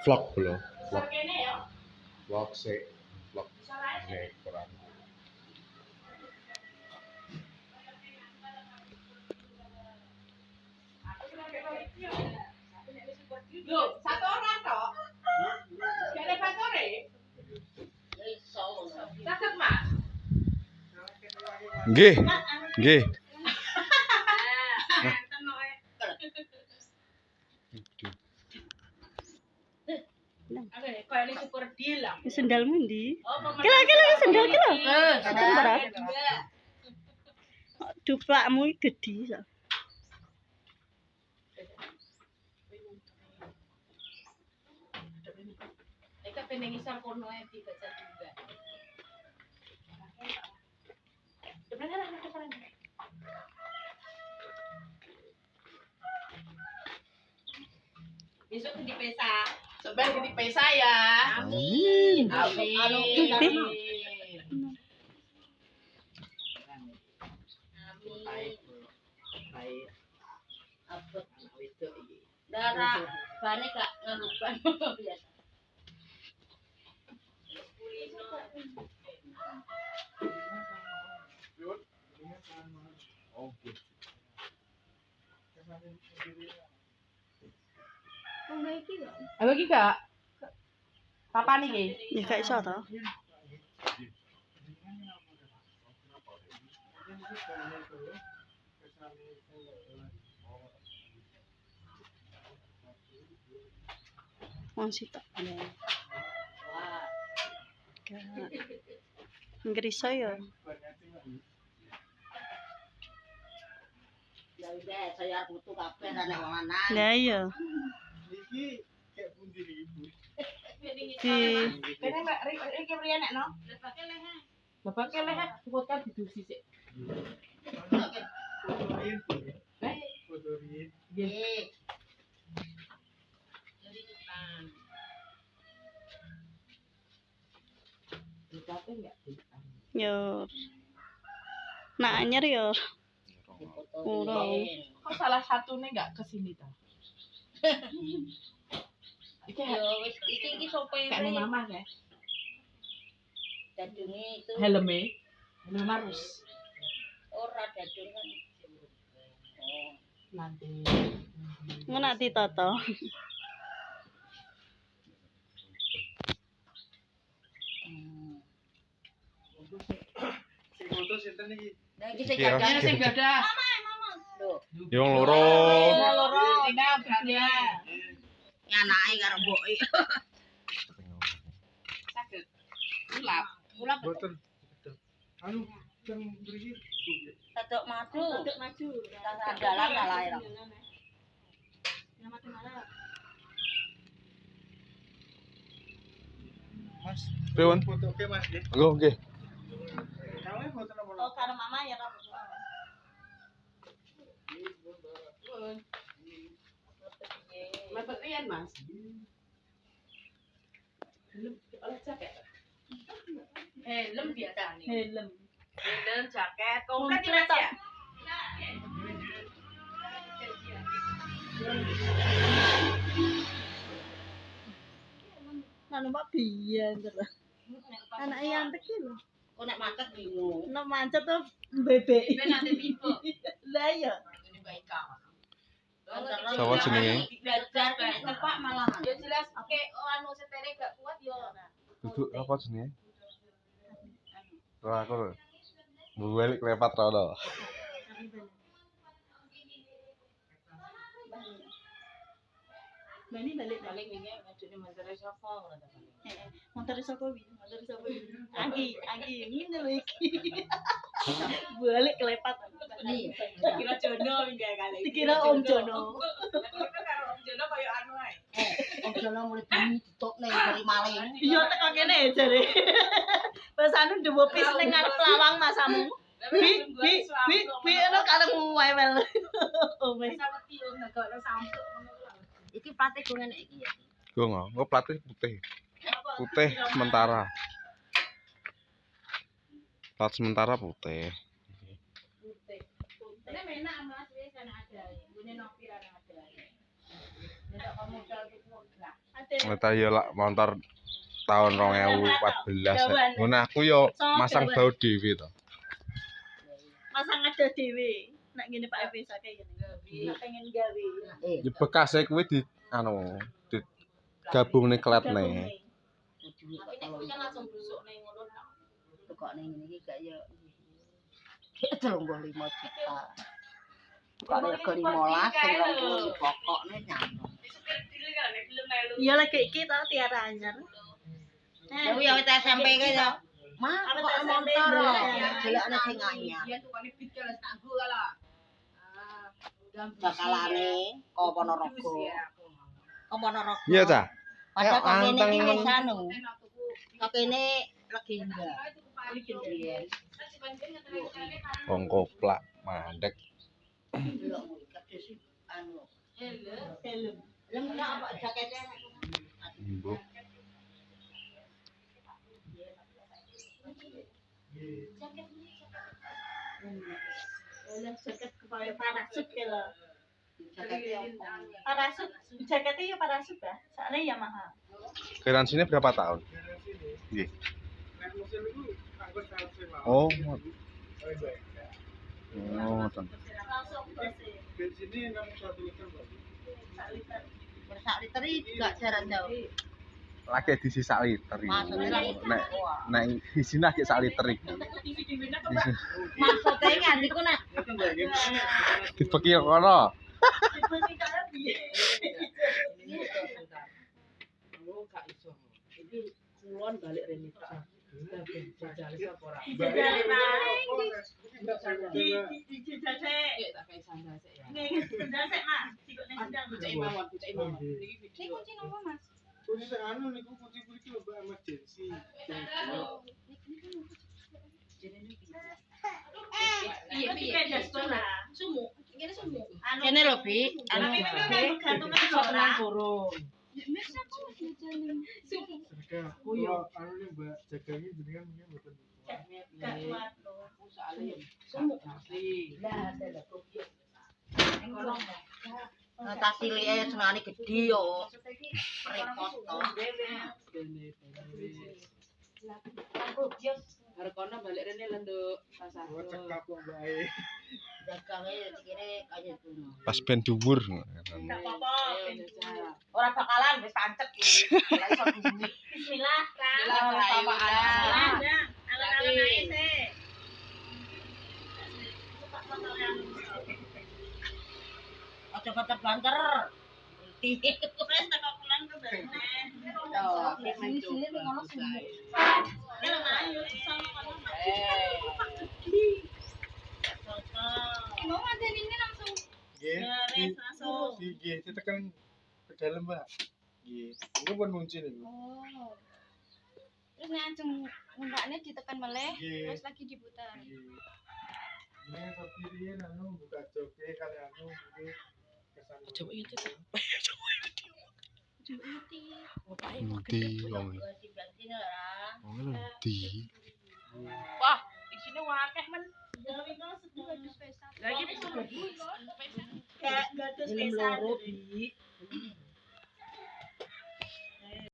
vlog belum vlog sih vlog kurang satu orang toh gak ada faktornya sakit mas nggih nggih Sendalmu ndi? Kira sendal kira. Duplakmu gedhi so. Eka pengen ngisor kono ae dibaca juga. Besok di pesa. Sebentar di pesa ya. amin Amin. Darah bane gak ngelupan biasa. Apa iki gak? Papan iki? Ya gak iso to. Wong sitok. Ngrisa ya. Ya udah saya butuh kabeh nek wong lanang. Lah iya. Iki kayak pundi iki, Bu? Kene Mbak iki priye nek no? Lebake lehe. Lebake lehe foto didusi sik. Fotoin, Bu. Fotoin. Nggih. Ditape enggak? Yo. Nak anyer yo. Kurang. Kok salah satunya enggak kesini ta? Iki Yo wis iki sopir kayak mama ya. dadunge itu Helme. Helme marus. ora dadung kan. Oh, Nanti. Ngono ditata. Sing foto sinten iki? nah iki sing Kira- gadah Sing gadah. lho, yang loro Loro. Ini obraknya. nyanake karo mboke. Sakit. Ulap. Ulap Boten. Anu, yang mriki. taduk madu. Maju. Sandalan kalah ya. Mas, Pripun? foto ke Mas nggih. nggih Kamu foto nomor Oh, karo mama ya Rob. Mepet rian, Mas. Helm oleh jaket. Helm biasa nih. Helm. Helm, jaket, komplit ya, Mas ya? Nang Pak biyen terus. Anak yantek iki lho. Kok nek macet bingung. Nek mancet tuh bebek. Ini nanti pipo. Lah iya. Ini baik kawan. Siapa jenenge? Belajar nek tepak malahan. Ya jelas, oke, anu setere gak kuat yo. duduk apa jenenge ora aku lho balik lepat rono Bani balik Paling ini ngajune menteri sapa ngono ta. motor sapa wi? Motor sapa wi? Anggi ngene lho iki. Balik kelepat. Nih, Kira Jono pinggah kali. Dikira Om Jono. Karo Om Jono koyo anu ae. om jono mulai bunyi tutupne dari maling. Iya teko kene jare. Wes anu ndewe pis ning ngarep lawang masamu. Bi ono karemu wewel. Oh wes. Sama tiung negara sampuk ngono lho. Iki pate go ngene iki ya. gue nggak pelatih putih sementara plat sementara putih Ini enak Mas wis kan ada. Ini nopi ada. Ngeta yo lak motor tahun 2014. Ngono aku yo masang bau dhewe to. Masang ada dhewe. Nek ngene Pak Evi sakake ngene. Nek pengen gawe. Ya bekase kuwi di di gabung ning kletne. Kalau kan langsung busuk ning ngono. Kok ning ngene iki gak ya 35 juta. Kok rego 15 sing 20 pokokne nyambung. Iya lagi iki to tiara anyar. Ya wis awet SMP ke ya. Mah kok motor jelekane sing anyar. Bakalane kok Ponorogo. Kok Ponorogo. Iya ta? Padahal kok kene Anteng iki men. wis anu. Kok kene legenda. Wong koplak mandek. Anu. Film. Lem apa jaketnya? Mbok. Oleh jaket kepala parasut ke lho. Jaketnya Parasut, jaketnya ya parasut ya. Soalnya Yamaha. Garansinya berapa tahun? Nggih. Nek musim itu angkut selesai mau. Oh. Paling baik. Oh, ten. Langsung bersih. Bensinnya yang 1 liter Pak. Sak liter. bersak liter iki gak jarak jauh. Lagi di sak liter iki. Maksudnya lagi Nek isine lagi sak liter iki. maksudnya kan iku nak Itu enggak gini. Dibeki kono. Dibeli kaya piye? Aku gak iso. Iki kulon balik rene tok. Jajal sapa ora? Dijajal Pak. Dijajal sik. Iki tak kae sandal sik ya. Nih, sendal sik Mas. Sikok ning sendal. Kucai mawon, kucai mawon. Iki video. Kunci anu niku kunci iki lho Mbak emergency. Iya, piye sekolah. Sumu. Kene sumu. kene lho Bi anu Tapi memang gantungan Sok nang sekolah. burung. Jaga. Kuyo anu nih Mbak jaganya jenengan mungkin mboten. Gak kuat loh. Soale sumu asli. lah ada kopi tas cilike senengane gedhe yo repot to Kene Harkono balik rene lenduk pasar. Oh cekap kok Mbak Ai. dagange dikire kaya ngono Pas ben dhuwur. Gak apa-apa. ora bakalan wis pancet iki ora iso duwe Bismillah. Bismillah. Bismillah. Alon-alon ae sih. aja papat banter Wes teko kulon ke bene. sini ning ngono sini Kalau ayo sama kono Mas. Mau manten ini langsung. Nggih. Ya wes langsung. Nggih, ditekan ke dalam Mbak. Nggih. Niku pun kunci niku. Oh. Terus nek ajeng ngundakne ditekan meleh, Nggih. terus lagi diputar. Nggih. Ini sopirnya anu buka joke kali anu mungkin kesan. Coba itu tuh. Endi wong iki? Wong endi? Wah, isine wakeh men. Gawe kok sedang Spesial. Lagi nih kayak gatus Film desa. loro Bi.